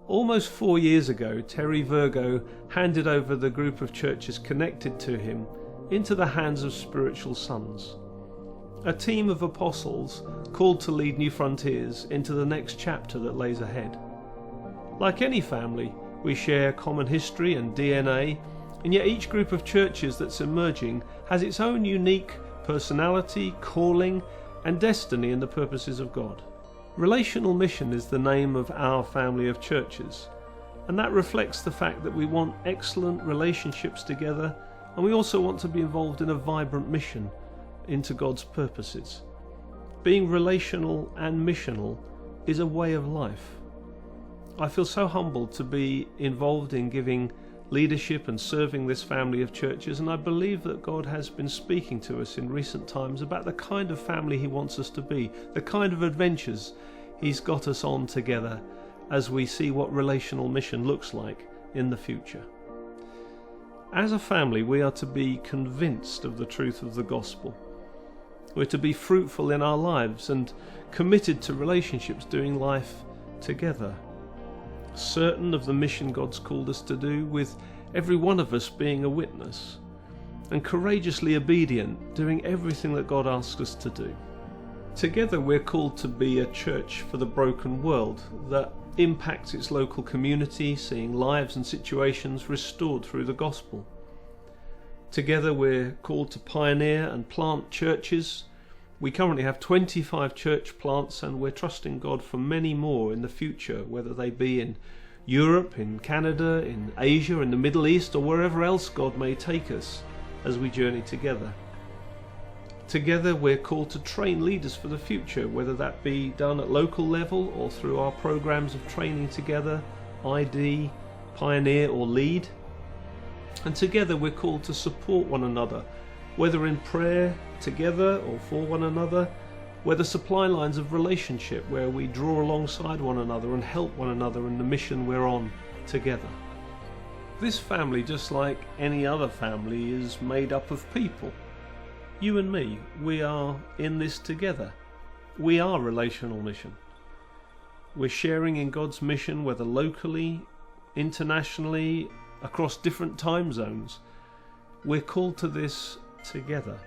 Almost 4 years ago, Terry Virgo handed over the group of churches connected to him into the hands of spiritual sons. A team of apostles called to lead New Frontiers into the next chapter that lays ahead. Like any family, we share common history and DNA, and yet each group of churches that's emerging has its own unique personality, calling, and destiny in the purposes of God. Relational Mission is the name of our family of churches, and that reflects the fact that we want excellent relationships together, and we also want to be involved in a vibrant mission into God's purposes. Being relational and missional is a way of life. I feel so humbled to be involved in giving leadership and serving this family of churches, and I believe that God has been speaking to us in recent times about the kind of family He wants us to be, the kind of adventures He's got us on together as we see what relational mission looks like in the future. As a family, we are to be convinced of the truth of the gospel. We're to be fruitful in our lives and committed to relationships, doing life together. Certain of the mission God's called us to do, with every one of us being a witness, and courageously obedient, doing everything that God asks us to do. Together we're called to be a church for the broken world that impacts its local community, seeing lives and situations restored through the gospel. Together we're called to pioneer and plant churches. We currently have 25 church plants, and we're trusting God for many more in the future, whether they be in Europe, in Canada, in Asia, in the Middle East, or wherever else God may take us as we journey together. Together we're called to train leaders for the future, whether that be done at local level or through our programs of training together, ID, Pioneer or Lead. And together we're called to support one another, whether in prayer together or for one another, whether supply lines of relationship where we draw alongside one another and help one another in the mission we're on together. This family, just like any other family, is made up of people. You and me, we are in this together. We are Relational Mission. We're sharing in God's mission, whether locally, internationally, across different time zones. We're called to this together.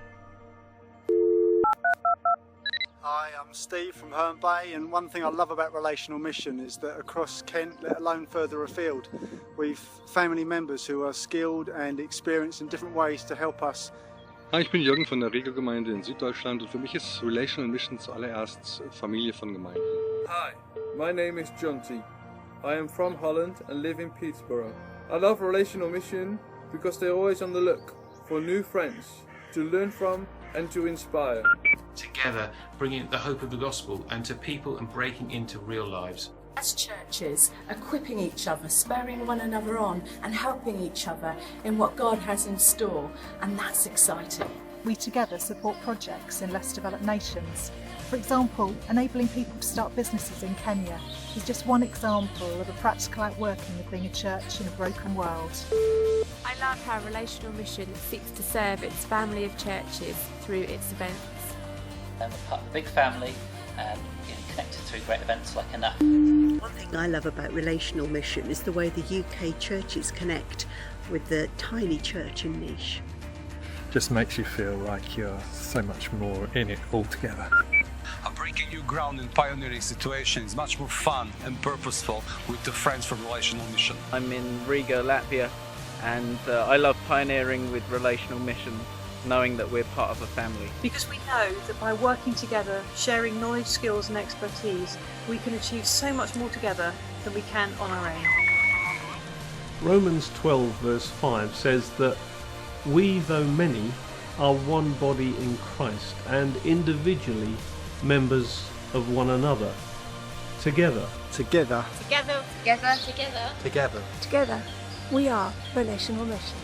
Hi, I'm Steve from Herne Bay, and one thing I love about Relational Mission is that across Kent, let alone further afield, we've family members who are skilled and experienced in different ways to help us. Hi, ich bin Jürgen von der Regelgemeinde in Süddeutschland, und für mich ist Relational Mission zuallererst Familie von Gemeinden. Hi, my name is Jonty. I am from Holland and live in Peterborough. I love Relational Mission because they're always on the look for new friends to learn from and to inspire. Together, bringing the hope of the gospel and to people and breaking into real lives. As churches, equipping each other, spurring one another on and helping each other in what God has in store, and that's exciting. We together support projects in less developed nations. For example, enabling people to start businesses in Kenya is just one example of a practical outworking of being a church in a broken world. I love how Relational Mission seeks to serve its family of churches through its events. I'm a part of a big family and connected through great events like Enough. One thing I love about Relational Mission is the way the UK churches connect with the tiny church in niche. Just makes you feel like you're so much more in it all together. Breaking new ground in pioneering situations, much more fun and purposeful with the friends from Relational Mission. I'm in Riga, Latvia, and I love pioneering with Relational Mission, knowing that we're part of a family. Because we know that by working together, sharing knowledge, skills and expertise, we can achieve so much more together than we can on our own. Romans 12 verse 5 says that we, though many, are one body in Christ and individually members of one another. Together. Together. Together. Together. Together. Together. Together. We are Relational Mission.